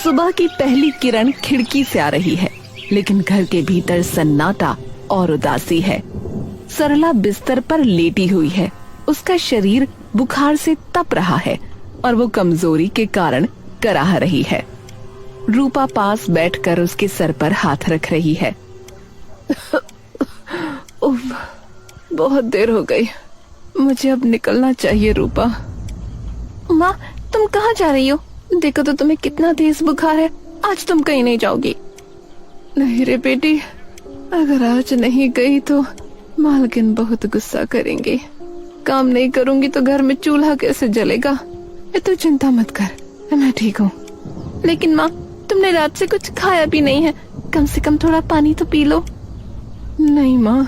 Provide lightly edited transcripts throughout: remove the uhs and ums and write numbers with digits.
सुबह की पहली किरण खिड़की से आ रही है, लेकिन घर के भीतर सन्नाटा और उदासी है। सरला बिस्तर पर लेटी हुई है। उसका शरीर बुखार से तप रहा है और वो कमजोरी के कारण कराह रही है। रूपा पास बैठकर उसके सर पर हाथ रख रही है। उफ, बहुत देर हो गई, मुझे अब निकलना चाहिए। रूपा। माँ, तुम कहाँ जा रही हो? देखो तो तुम्हें कितना तेज बुखार है। आज तुम कहीं नहीं जाओगी। नहीं रे बेटी, अगर आज नहीं गई तो मालकिन बहुत गुस्सा करेंगे। काम नहीं करूंगी तो घर में चूल्हा कैसे जलेगा? ये तो चिंता मत कर, मैं ठीक हूँ। लेकिन माँ, तुमने रात से कुछ खाया भी नहीं है, कम से कम थोड़ा पानी तो पी लो। नहीं माँ,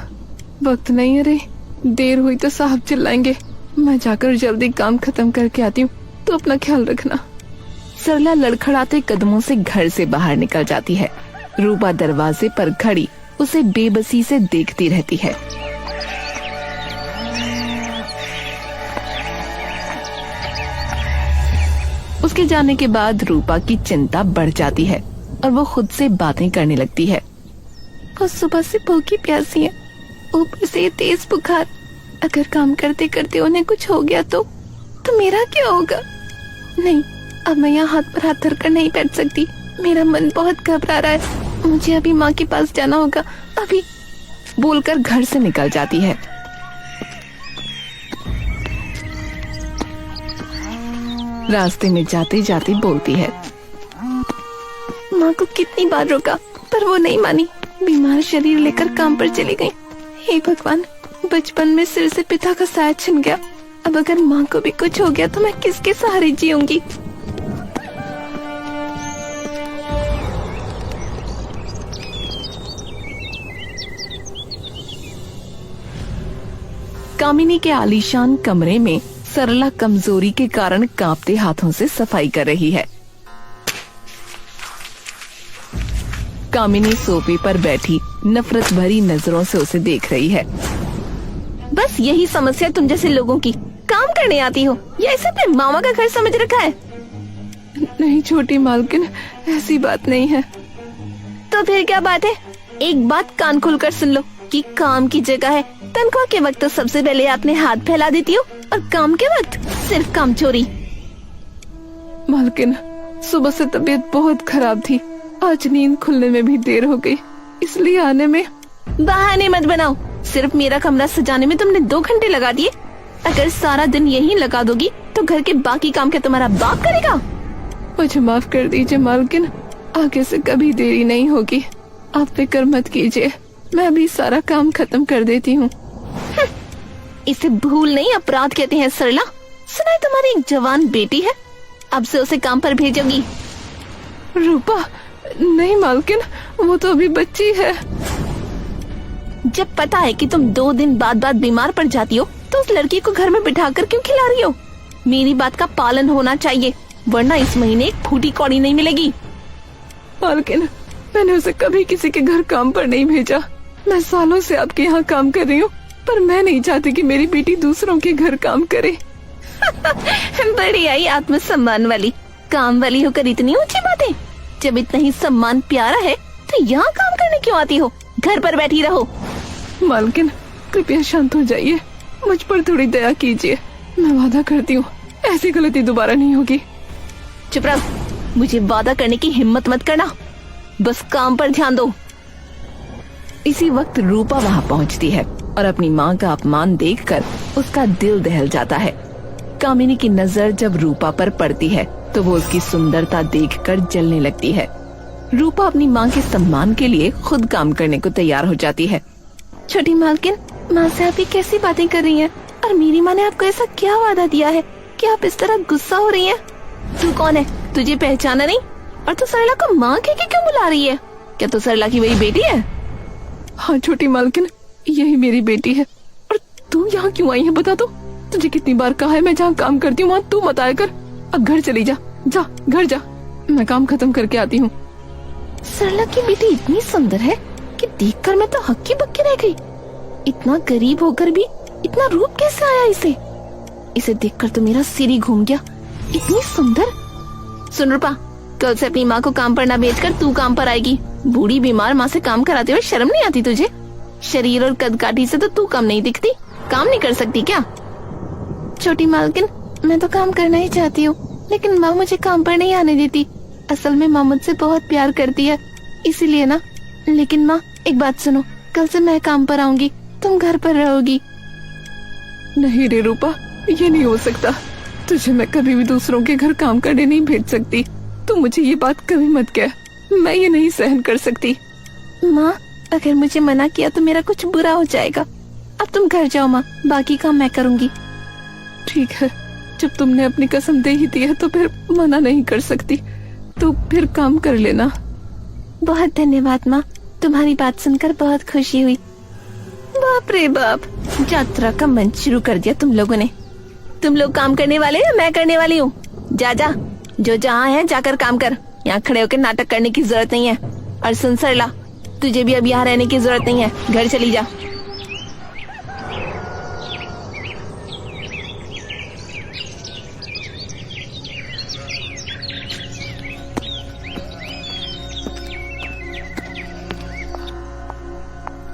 वक्त नहीं है रे, देर हुई तो साहब चिल्लाएंगे। मैं जाकर जल्दी काम खत्म करके आती हूँ, तो अपना ख्याल रखना। सरला लड़खड़ाते कदमों से घर से बाहर निकल जाती है। रूपा दरवाजे पर खड़ी उसे बेबसी से देखती रहती है। उसके जाने के बाद रूपा की चिंता बढ़ जाती है और वो खुद से बातें करने लगती है। वो सुबह से भूखी प्यासी है, ऊपर से ये तेज बुखार। अगर काम करते करते उन्हें कुछ हो गया तो मेरा क्या होगा? नहीं, अब मैं यहाँ हाथ पर हाथ धरकर नहीं बैठ सकती। मेरा मन बहुत घबरा रहा है। मुझे अभी माँ के पास जाना होगा, अभी। बोलकर घर से निकल जाती है। रास्ते में जाते जाते बोलती है। माँ को कितनी बार रोका पर वो नहीं मानी। बीमार शरीर लेकर काम पर चली गई। हे भगवान, बचपन में सिर से पिता का साया छिन गया। अब अगर माँ को भी कुछ हो गया तो मैं किसके सहारे जीऊंगी? कामिनी के आलीशान कमरे में सरला कमजोरी के कारण कांपते हाथों से सफाई कर रही है। कामिनी सोफे पर बैठी नफरत भरी नजरों से उसे देख रही है। बस यही समस्या तुम जैसे लोगों की। काम करने आती हो या इसे अपने मामा का घर समझ रखा है? नहीं छोटी मालकिन, ऐसी बात नहीं है। तो फिर क्या बात है? एक बात कान खोलकर सुन लो कि काम की जगह है। तनख्वाह के वक्त तो सबसे पहले आपने हाथ फैला देती हो और काम के वक्त सिर्फ काम चोरी। मालकिन, सुबह से तबीयत बहुत खराब थी। आज नींद खुलने में भी देर हो गई, इसलिए आने में। बहाने मत बनाओ। सिर्फ मेरा कमरा सजाने में तुमने 2 घंटे लगा दिए। अगर सारा दिन यही लगा दोगी तो घर के बाकी काम क्या तुम्हारा बाप करेगा? मुझे माफ कर दीजिए मालकिन, आगे से कभी देरी नहीं होगी। आप फिक्र मत कीजिए, मैं अभी सारा काम खत्म कर देती हूँ। इसे भूल नहीं अपराध कहते हैं सरला। सुना है तुम्हारी एक जवान बेटी है, अब से उसे काम पर भेजोगी? रूपा, नहीं मालकिन, वो तो अभी बच्ची है। जब पता है कि तुम 2 दिन बाद बीमार पड़ जाती हो तो उस लड़की को घर में बिठाकर क्यों खिला रही हो? मेरी बात का पालन होना चाहिए, वरना इस महीने एक फूटी कौड़ी नहीं मिलेगी। मालकिन, मैंने उसे कभी किसी के घर काम पर नहीं भेजा। मैं सालों से आपके यहाँ काम कर रही हूँ, पर मैं नहीं चाहती कि मेरी बेटी दूसरों के घर काम करे। बड़ी आई आत्मसम्मान वाली, काम वाली होकर इतनी ऊंची बातें। जब इतना ही सम्मान प्यारा है तो यहाँ काम करने क्यों आती हो? घर पर बैठी रहो। मालकिन, कृपया शांत हो जाइए, मुझ पर थोड़ी दया कीजिए। मैं वादा करती हूँ ऐसी गलती दोबारा नहीं होगी। चुप रहो, मुझे वादा करने की हिम्मत मत करना, बस काम पर ध्यान दो। इसी वक्त रूपा वहाँ पहुँचती है और अपनी माँ का अपमान देखकर उसका दिल दहल जाता है। कामिनी की नजर जब रूपा पर पड़ती है तो वो उसकी सुंदरता देखकर जलने लगती है। रूपा अपनी माँ के सम्मान के लिए खुद काम करने को तैयार हो जाती है। छोटी मालकिन, माँ से आप ये कैसी बातें कर रही हैं? और मेरी माँ ने आपको ऐसा क्या वादा दिया है कि आप इस तरह गुस्सा हो रही हैं? तू कौन है? तुझे पहचाना नहीं? और तू सरला को माँ कह के क्यों बुला रही है? क्या तू सरला की वही बेटी है? हाँ छोटी मालकिन, यही मेरी बेटी है। और तू यहाँ क्यों आई है बता तो? तुझे कितनी बार कहा है मैं जहाँ काम करती हूँ वहाँ तू मत आया कर। अब घर चली जा, जा घर जा, मैं काम खत्म करके आती हूँ। सरला की बेटी इतनी सुंदर है कि देखकर मैं तो हक्की बक्की रह गई। इतना गरीब होकर भी इतना रूप कैसे आया इसे? इसे देखकर तो मेरा सिर ही घूम गया। इतनी सुंदर। सुन रूपा, कल से अपनी माँ को काम पर ना भेजकर तू काम पर आएगी। बूढ़ी बीमार माँ से काम कराते हुए शर्म नहीं आती तुझे? शरीर और कदकाठी से तो तू कम नहीं दिखती, काम नहीं कर सकती क्या? छोटी मालकिन, मैं तो काम करना ही चाहती हूँ, लेकिन माँ मुझे काम पर नहीं आने देती। असल में माँ मुझसे बहुत प्यार करती है, इसीलिए ना। लेकिन माँ एक बात सुनो, कल से मैं काम पर आऊंगी, तुम घर पर रहोगी। नहीं रे रूपा, ये नहीं हो सकता। तुझे मैं कभी भी दूसरों के घर काम करने नहीं भेज सकती। तू मुझे ये बात कभी मत कह, मैं ये नहीं सहन कर सकती। माँ, अगर मुझे मना किया तो मेरा कुछ बुरा हो जाएगा। अब तुम घर जाओ माँ, बाकी काम मैं करूँगी। ठीक है, जब तुमने अपनी कसम दे ही दी है तो फिर मना नहीं कर सकती। तो फिर काम कर लेना। बहुत धन्यवाद माँ, तुम्हारी बात सुनकर बहुत खुशी हुई। बाप रे बाप, यात्रा का मंच शुरू कर दिया तुम लोगों ने। तुम लोग काम करने वाले हैं, मैं करने वाली हूँ। जा जा, जो जहाँ है जाकर काम कर। यहाँ खड़े होकर नाटक करने की जरूरत नहीं है। और सुन सरला, तुझे भी अब यहाँ रहने की जरूरत नहीं है, घर चली जा।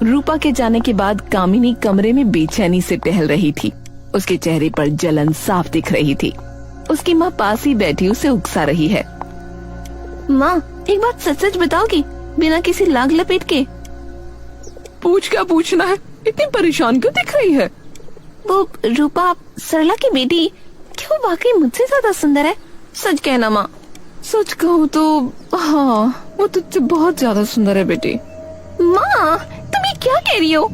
रूपा के जाने के बाद कामिनी कमरे में बेचैनी से टहल रही थी। उसके चेहरे पर जलन साफ दिख रही थी। उसकी माँ पास ही बैठी उसे उकसा रही है। माँ, एक बात सच सच बताओगी, बिना किसी लाग लपेट के? पूछ, क्या पूछना है? इतनी परेशान क्यों दिख रही है? वो रूपा, सरला की बेटी, क्यों वाकई मुझसे ज्यादा सुंदर है? सच कहना माँ। सच कहूँ तो हाँ, वो तुझसे बहुत ज्यादा सुंदर है बेटी। माँ, तुम ये क्या कह रही हो?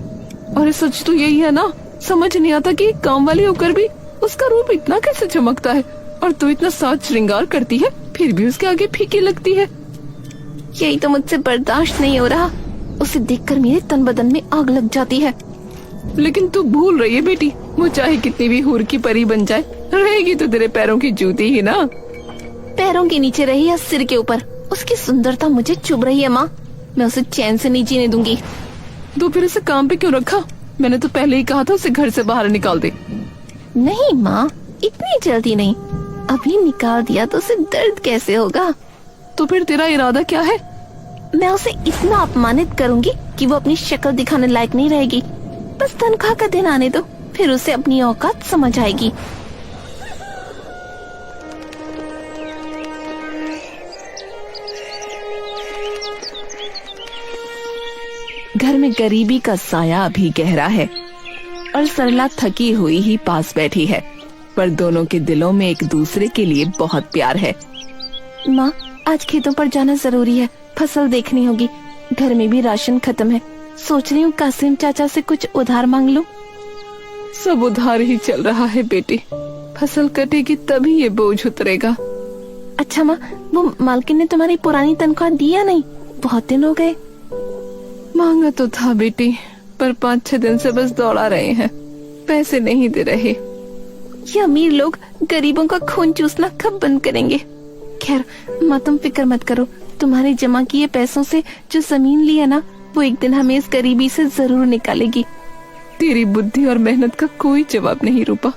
अरे सच तो यही है ना। समझ नहीं आता कि काम वाली होकर भी उसका रूप इतना कैसे चमकता है, और तू इतना साज श्रृंगार करती है फिर भी उसके आगे फीकी लगती है। यही तो मुझसे बर्दाश्त नहीं हो रहा। उसे देखकर मेरे तन बदन में आग लग जाती है। लेकिन तू भूल रही है बेटी, वो चाहे कितनी भी हूर की परी बन जाए, रहेगी तो तेरे पैरों की जूती ही ना। पैरों के नीचे रही या सिर के ऊपर, उसकी सुंदरता मुझे चुभ रही है माँ। मैं उसे चैन से नहीं जीने दूंगी। तो फिर इसे काम पे क्यों रखा? मैंने तो पहले ही कहा था उसे घर से बाहर निकाल दे। नहीं माँ, इतनी जल्दी नहीं। अभी निकाल दिया तो उसे दर्द कैसे होगा? तो फिर तेरा इरादा क्या है? मैं उसे इतना अपमानित करूंगी कि वो अपनी शक्ल दिखाने लायक नहीं रहेगी। बस तनख्वाह का दिन आने दो, फिर उसे अपनी औकात समझ आएगी। घर में गरीबी का साया अभी गहरा है और सरला थकी हुई ही पास बैठी है, पर दोनों के दिलों में एक दूसरे के लिए बहुत प्यार है। माँ, आज खेतों पर जाना जरूरी है, फसल देखनी होगी। घर में भी राशन खत्म है। सोच रही हूँ कासिम चाचा से कुछ उधार मांग लूं। सब उधार ही चल रहा है बेटी, फसल कटेगी तभी ये बोझ उतरेगा। अच्छा माँ, वो मालकिन ने तुम्हारी पुरानी तनख्वाह दी या नहीं? बहुत दिन हो गए। मांगा तो था बेटी, पर 5-6 दिन से बस दौड़ा रहे हैं, पैसे नहीं दे रहे। ये अमीर लोग गरीबों का खून चूसना कब बंद करेंगे? खैर माँ, तुम फिक्र मत करो। तुम्हारे जमा किए पैसों से जो जमीन ली है ना, वो एक दिन हमें इस गरीबी से जरूर निकालेगी। तेरी बुद्धि और मेहनत का कोई जवाब नहीं रूपा।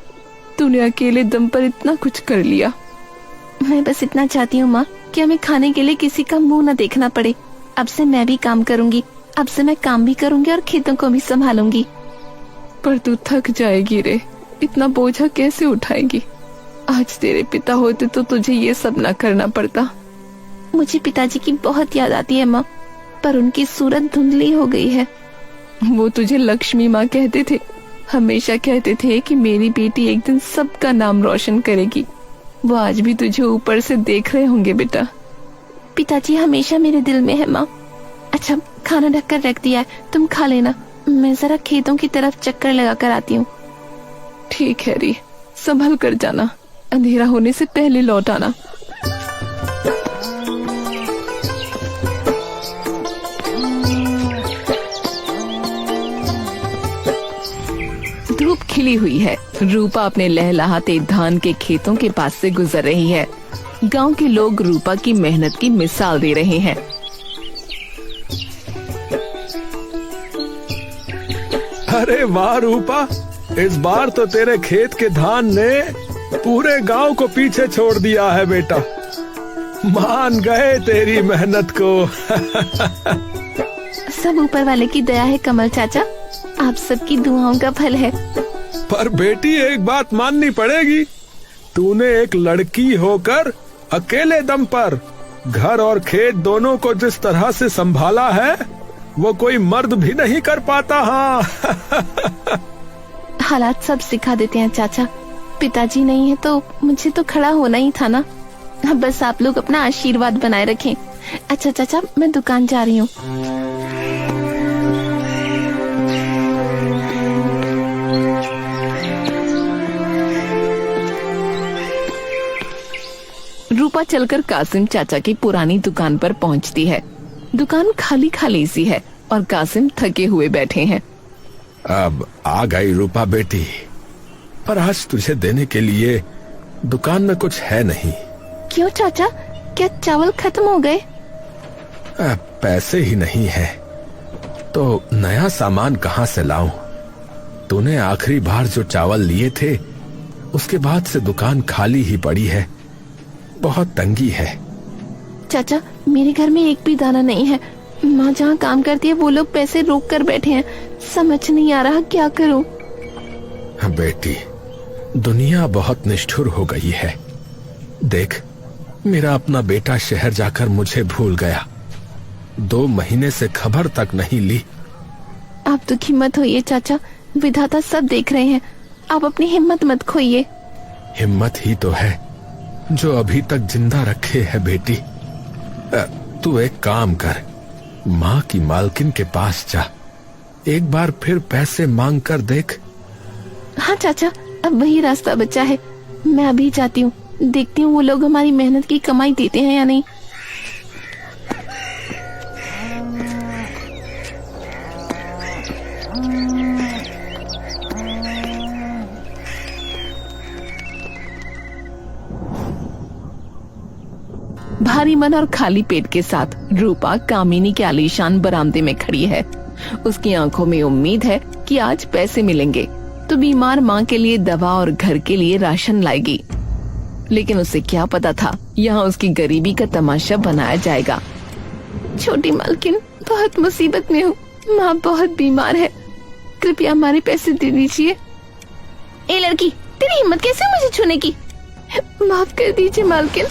तूने अकेले दम पर इतना कुछ कर लिया। मैं बस इतना चाहती हूँ माँ कि हमें खाने के लिए किसी का मुंह न देखना पड़े। अब से मैं भी काम करूँगी। अब से मैं काम भी करूँगी और खेतों को भी संभालूंगी। पर तू थक जाएगी रे, इतना बोझा कैसे उठाएगी? आज तेरे पिता होते तो तुझे ये सब न करना पड़ता। मुझे पिताजी की बहुत याद आती है माँ, पर उनकी सूरत धुंधली हो गई है। वो तुझे लक्ष्मी माँ कहते थे, हमेशा कहते थे कि मेरी बेटी एक दिन सबका नाम रोशन करेगी। वो आज भी तुझे ऊपर से देख रहे होंगे बेटा। पिताजी हमेशा मेरे दिल में है माँ। अच्छा, खाना ढककर रख दिया है, तुम खा लेना। मैं जरा खेतों की तरफ चक्कर लगा कर आती हूँ। ठीक है री, संभल कर जाना, अंधेरा होने से पहले लौट आना। धूप खिली हुई है। रूपा अपने लहलहाते धान के खेतों के पास से गुजर रही है। गांव के लोग रूपा की मेहनत की मिसाल दे रहे हैं। अरे वाह रूपा, इस बार तो तेरे खेत के धान ने पूरे गांव को पीछे छोड़ दिया है बेटा। मान गए तेरी मेहनत को। सब ऊपर वाले की दया है कमल चाचा, आप सबकी दुआओं का फल है। पर बेटी एक बात माननी पड़ेगी, तूने एक लड़की होकर अकेले दम पर घर और खेत दोनों को जिस तरह से संभाला है वो कोई मर्द भी नहीं कर पाता। हाँ। हालात सब सिखा देते हैं चाचा, पिताजी नहीं है तो मुझे तो खड़ा होना ही था ना। बस आप लोग अपना आशीर्वाद बनाए रखें। अच्छा चाचा, मैं दुकान जा रही हूँ। रूपा चलकर कासिम चाचा की पुरानी दुकान पर पहुंचती है। दुकान खाली खाली सी है और कासिम थके हुए बैठे हैं। अब आ गई रूपा बेटी, पर आज तुझे देने के लिए दुकान में कुछ है नहीं। क्यों चाचा, क्या चावल खत्म हो गए? पैसे ही नहीं है तो नया सामान कहाँ से लाऊं? तूने आखिरी बार जो चावल लिए थे उसके बाद से दुकान खाली ही पड़ी है, बहुत तंगी है। चाचा, मेरे घर में एक भी दाना नहीं है। माँ जहाँ काम करती है वो लोग पैसे रोक कर बैठे हैं, समझ नहीं आ रहा क्या करूं। बेटी, दुनिया बहुत निष्ठुर हो गई है। देख, मेरा अपना बेटा शहर जाकर मुझे भूल गया, 2 महीने से खबर तक नहीं ली। आप दुखी मत होइए चाचा, विधाता सब देख रहे हैं, आप अपनी हिम्मत मत खोइए। हिम्मत ही तो है जो अभी तक जिंदा रखे है बेटी। तू एक काम कर, माँ की मालकिन के पास जा, एक बार फिर पैसे मांग कर देख। हाँ चाचा, अब वही रास्ता बचा है, मैं अभी जाती हूँ, देखती हूँ वो लोग हमारी मेहनत की कमाई देते हैं या नहीं। भारी मन और खाली पेट के साथ रूपा कामिनी के आलीशान बरामदे में खड़ी है। उसकी आंखों में उम्मीद है कि आज पैसे मिलेंगे तो बीमार माँ के लिए दवा और घर के लिए राशन लाएगी। लेकिन उसे क्या पता था यहाँ उसकी गरीबी का तमाशा बनाया जाएगा। छोटी मालकिन, बहुत मुसीबत में हूँ, माँ बहुत बीमार है, कृपया हमारे पैसे दे दीजिए। ए लड़की, तेरी हिम्मत कैसे मुझे छूने की? माफ कर दीजिए मालकिन,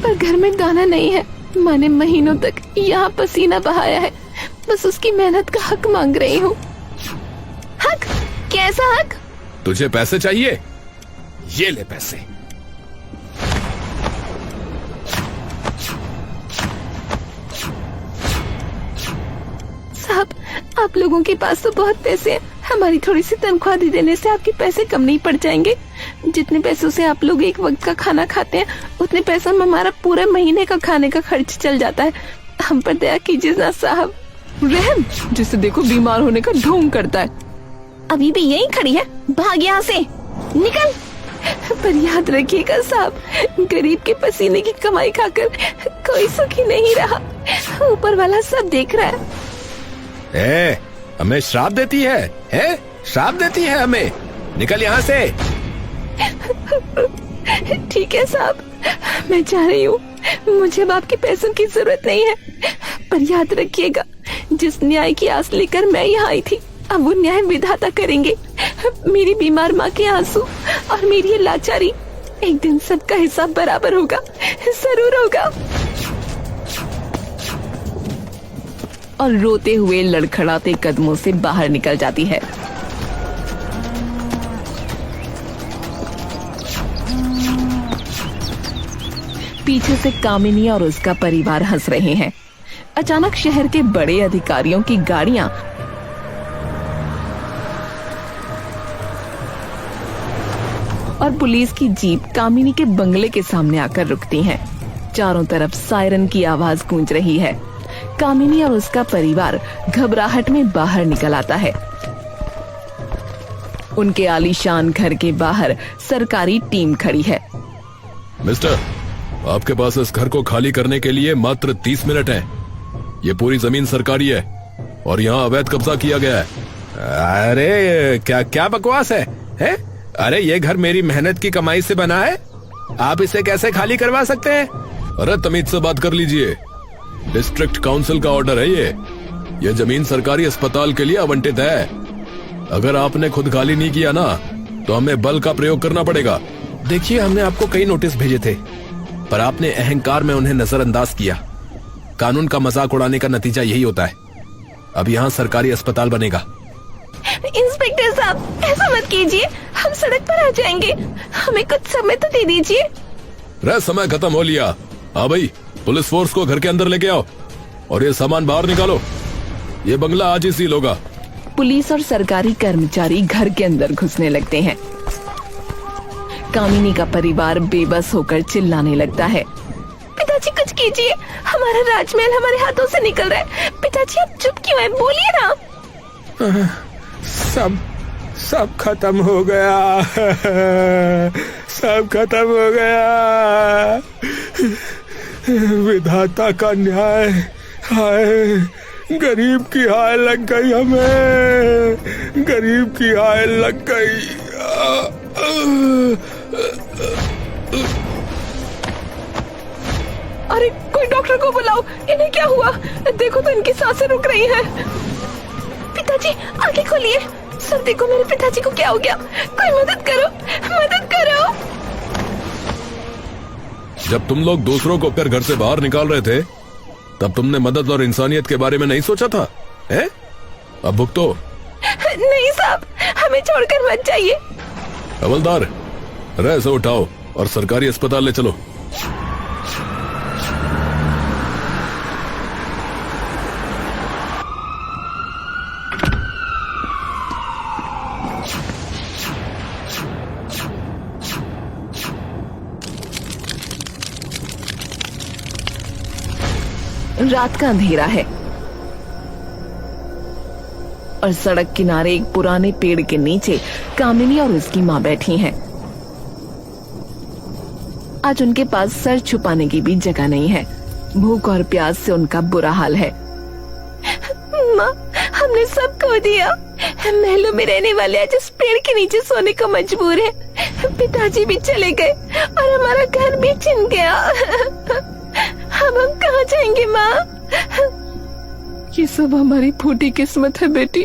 पर घर में दाना नहीं है। माँ ने महीनों तक यहाँ पसीना बहाया है, बस उसकी मेहनत का हक मांग रही हूँ। हक? कैसा हक? तुझे पैसे चाहिए? ये ले पैसे। साहब, आप लोगों के पास तो बहुत पैसे हैं, हमारी थोड़ी सी तनख्वाह दे देने से आपके पैसे कम नहीं पड़ जाएंगे। जितने पैसों से आप लोग एक वक्त का खाना खाते हैं, उतने पैसों में हमारा पूरे महीने का खाने का खर्च चल जाता है। हम पर दया कीजिए ना साहब। रहम, जिसे देखो बीमार होने का ढोंग करता है। अभी भी यहीं खड़ी है, भाग यहाँ से, निकल। पर याद रखिएगा साहब, गरीब के पसीने की कमाई खाकर कोई सुखी नहीं रहा, ऊपर वाला सब देख रहा है। हमें श्राप देती है? श्राप देती है हमें? निकल यहाँ से। ठीक है साहब, मैं जा रही हूँ, मुझे अब आपके पैसों की जरूरत नहीं है। पर याद रखिएगा, जिस न्याय की आस लेकर मैं यहाँ आई थी, अब वो न्याय विधाता करेंगे। मेरी बीमार माँ के आंसू और मेरी ये लाचारी, एक दिन सबका हिसाब बराबर होगा, जरूर होगा। और रोते हुए लड़खड़ाते कदमों से बाहर निकल जाती है। पीछे से कामिनी और उसका परिवार हंस रहे हैं। अचानक शहर के बड़े अधिकारियों की गाड़ियां और पुलिस की जीप कामिनी के बंगले के सामने आकर रुकती हैं। चारों तरफ सायरन की आवाज गूंज रही है। कामिनी और उसका परिवार घबराहट में बाहर निकल आता है। उनके आलीशान घर के बाहर सरकारी टीम खड़ी है। मिस्टर, आपके पास इस घर को खाली करने के लिए मात्र 30 मिनट है। ये पूरी जमीन सरकारी है और यहाँ अवैध कब्जा किया गया है। अरे क्या बकवास है? अरे ये घर मेरी मेहनत की कमाई से बना है, आप इसे कैसे खाली करवा सकते हैं? अरे तमीज से बात कर लीजिए, डिस्ट्रिक्ट काउंसिल का ऑर्डर है ये जमीन सरकारी अस्पताल के लिए आवंटित है। अगर आपने खुद खाली नहीं किया ना तो हमें बल का प्रयोग करना पड़ेगा। देखिए, हमने आपको कई नोटिस भेजे थे, पर आपने अहंकार में उन्हें नजरअंदाज किया। कानून का मजाक उड़ाने का नतीजा यही होता है। अब यहाँ सरकारी अस्पताल बनेगा। इंस्पेक्टर साहब, ऐसा मत कीजिए, हम सड़क पर आ जाएंगे। हमें कुछ समय तो दे दीजिए। रे, समय खत्म हो लिया। हाँ भाई, पुलिस फोर्स को घर के अंदर लेके आओ और ये सामान बाहर निकालो। ये बंगला आज ही सील होगा। पुलिस और सरकारी कर्मचारी घर के अंदर घुसने लगते हैं। कामिनी का परिवार बेबस होकर चिल्लाने लगता है। पिताजी कुछ कीजिए, हमारा राजमहल हमारे हाथों से निकल रहा है। पिताजी आप चुप क्यों हैं? बोलिए ना। सब खत्म हो गया। सब खत्म हो गया। विधाता का न्याय, हाय गरीब की हाय लग गई, हमें गरीब की हाय लग गई। अरे कोई डॉक्टर को बुलाओ, इन्हें क्या हुआ? देखो तो इनकी सांसें रुक रही हैं। पिताजी आंखें खोलिए। सर देखो, मेरे पिताजी को क्या हो गया? कोई मदद करो, मदद करो। जब तुम लोग दूसरों को फिर घर से बाहर निकाल रहे थे तब तुमने मदद और इंसानियत के बारे में नहीं सोचा था, हैं? अब भुगतो। नहीं साहब, हमें छोड़कर मत जाइए। हवलदार, रह से उठाओ और सरकारी अस्पताल ले चलो। रात का अंधेरा है और सड़क किनारे एक पुराने पेड़ के नीचे कामिनी और उसकी माँ बैठी हैं। आज उनके पास सर छुपाने की भी जगह नहीं है। भूख और प्यास से उनका बुरा हाल है। माँ, हमने सब खो दिया। महलों में रहने वाले आज इस पेड़ के नीचे सोने को मजबूर हैं। पिताजी भी चले गए और हमारा घर भी छिन गया। हम कहाँ जाएंगे माँ? ये सब हमारी फूटी किस्मत है बेटी।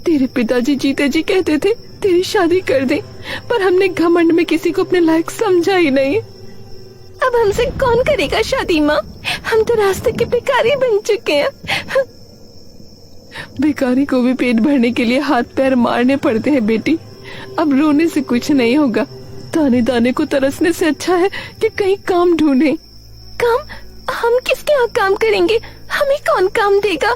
तेरे पिताजी जीते जी कहते थे तेरी शादी कर दे, पर हमने घमंड में किसी को अपने लायक समझा ही नहीं। अब हमसे कौन करेगा शादी माँ? हम तो रास्ते के भिखारी बन चुके हैं। भिखारी को भी पेट भरने के लिए हाथ पैर मारने पड़ते हैं बेटी। अब रोने से कुछ नहीं होगा। दाने दाने को तरसने से अच्छा है कि कहीं काम ढूंढे। काम? हम किसके यहाँ काम करेंगे? हमें कौन काम देगा?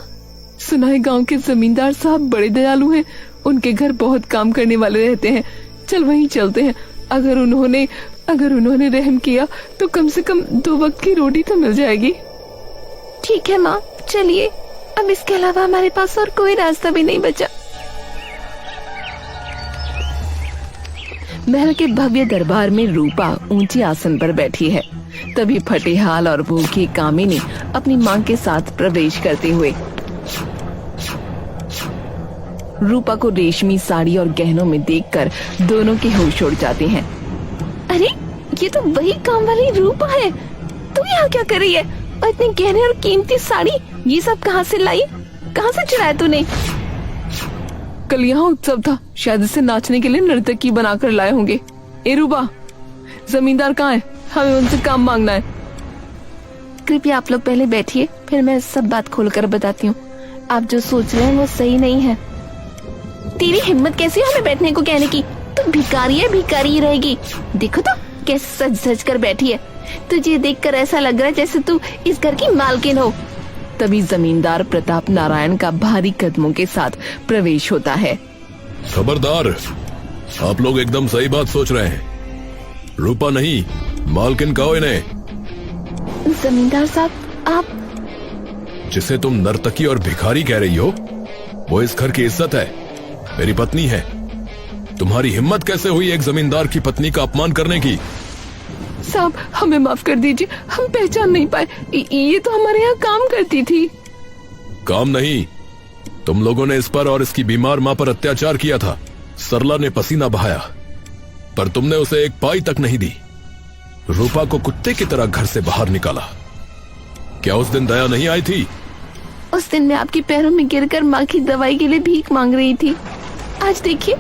सुना है गांव के जमींदार साहब बड़े दयालु हैं। उनके घर बहुत काम करने वाले रहते हैं। चल वहीं चलते हैं। अगर उन्होंने रहम किया तो कम से कम 2 वक्त की रोटी तो मिल जाएगी। ठीक है माँ, चलिए। अब इसके अलावा हमारे पास और कोई रास्ता भी नहीं बचा। महल के भव्य दरबार में रूपा ऊंचे आसन पर बैठी है। तभी फटेहाल और भूखी कामिनी अपनी मां के साथ प्रवेश करते हुए रूपा को रेशमी साड़ी और गहनों में देखकर दोनों के होश उड़ जाते हैं। अरे ये तो वही काम वाली रूपा है। तू यहाँ क्या कर रही है? और इतने गहने और कीमती साड़ी ये सब कहाँ से लाई? कहाँ से चुराया तूने? कल यहाँ उत्सव था, शायद इसे नाचने के लिए नर्तकी बनाकर लाए होंगे। ए रूपा, जमींदार कहाँ है? हमें उनसे काम मांगना है। कृपया आप लोग पहले बैठिए, फिर मैं सब बात खोलकर बताती हूँ। आप जो सोच रहे हैं वो सही नहीं है। तेरी हिम्मत कैसी है हमें बैठने को कहने की? तू भिखारी है, भिखारी ही रहेगी। देखो तो कैसे सज सज कर बैठी है। तुझे देखकर ऐसा लग रहा है जैसे तू इस घर की मालकिन हो। तभी जमींदार प्रताप नारायण का भारी कदमों के साथ प्रवेश होता है। खबरदार, आप लोग एकदम सही बात सोच रहे हैं। रूपा नहीं, मालकिन कहो इन्हें। जमींदार साहब, आप जिसे तुम नर्तकी और भिखारी कह रही हो वो इस घर की इज्जत है, मेरी पत्नी है। तुम्हारी हिम्मत कैसे हुई एक जमींदार की पत्नी का अपमान करने की? साहब हमें माफ कर दीजिए, हम पहचान नहीं पाए। ये तो हमारे यहाँ काम करती थी। काम नहीं, तुम लोगों ने इस पर और इसकी बीमार माँ पर अत्याचार किया था। सरला ने पसीना बहाया पर तुमने उसे एक पाई तक नहीं दी। रूपा को कुत्ते की तरह घर से बाहर निकाला। क्या उस दिन दया नहीं आई थी? उस दिन मैं आपके पैरों में गिरकर माँ की दवाई के लिए भीख मांग रही थी। आज देखिए,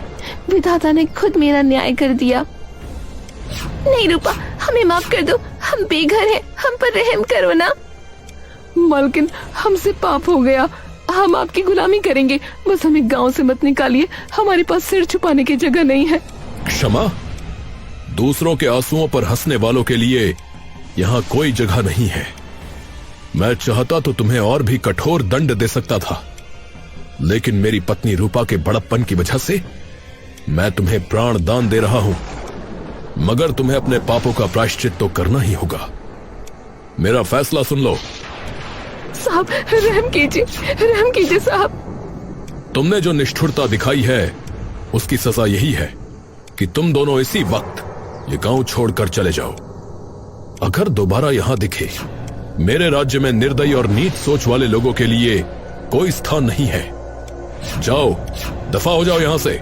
विधाता ने खुद मेरा न्याय कर दिया। नहीं रूपा, हमें माफ कर दो, हम बेघर हैं, हम पर रहम करो ना। मालकिन, हमसे पाप हो गया, हम आपकी गुलामी करेंगे, बस हमें गांव से मत निकालिए, हमारे पास सिर छुपाने की जगह नहीं है। क्षमा? दूसरों के आंसुओं पर हंसने वालों के लिए यहाँ कोई जगह नहीं है। मैं चाहता तो तुम्हें और भी कठोर दंड दे सकता था, लेकिन मेरी पत्नी रूपा के बड़प्पन की वजह से मैं तुम्हें प्राण दान दे रहा हूं। मगर तुम्हें अपने पापों का प्रायश्चित तो करना ही होगा। मेरा फैसला सुन लो। साहब, रहम कीजिए साहब। तुमने जो निष्ठुरता दिखाई है उसकी सजा यही है कि तुम दोनों इसी वक्त ये गांव छोड़कर चले जाओ। अगर दोबारा यहां दिखे, मेरे राज्य में निर्दयी और नीच सोच वाले लोगों के लिए कोई स्थान नहीं है। जाओ, दफा हो जाओ यहां से।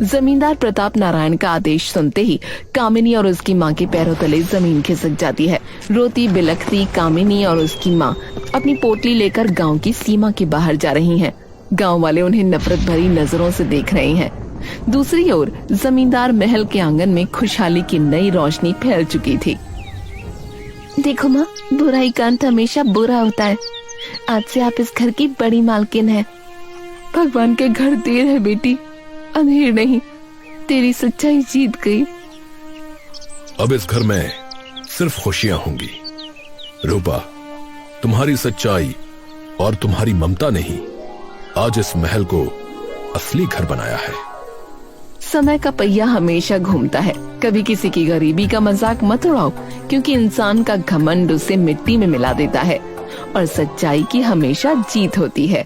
जमींदार प्रताप नारायण का आदेश सुनते ही कामिनी और उसकी माँ के पैरों तले जमीन खिसक जाती है। रोती बिलखती कामिनी और उसकी माँ अपनी पोटली लेकर गांव की सीमा के बाहर जा रही हैं। गांव वाले उन्हें नफरत भरी नजरों से देख रहे हैं। दूसरी ओर जमींदार महल के आंगन में खुशहाली की नई रोशनी फैल चुकी थी। देखो माँ, बुराई का अंत हमेशा बुरा होता है। आज से आप इस घर की बड़ी मालकिन है। भगवान के घर देर है बेटी, अंधेर नहीं। तेरी सच्चाई जीत गई। अब इस घर में सिर्फ खुशियां होंगी। रूपा, तुम्हारी सच्चाई और तुम्हारी ममता ने ही आज इस महल को असली घर बनाया है। समय का पहिया हमेशा घूमता है। कभी किसी की गरीबी का मजाक मत उड़ाओ, क्योंकि इंसान का घमंड उसे मिट्टी में मिला देता है और सच्चाई की हमेशा जीत होती है।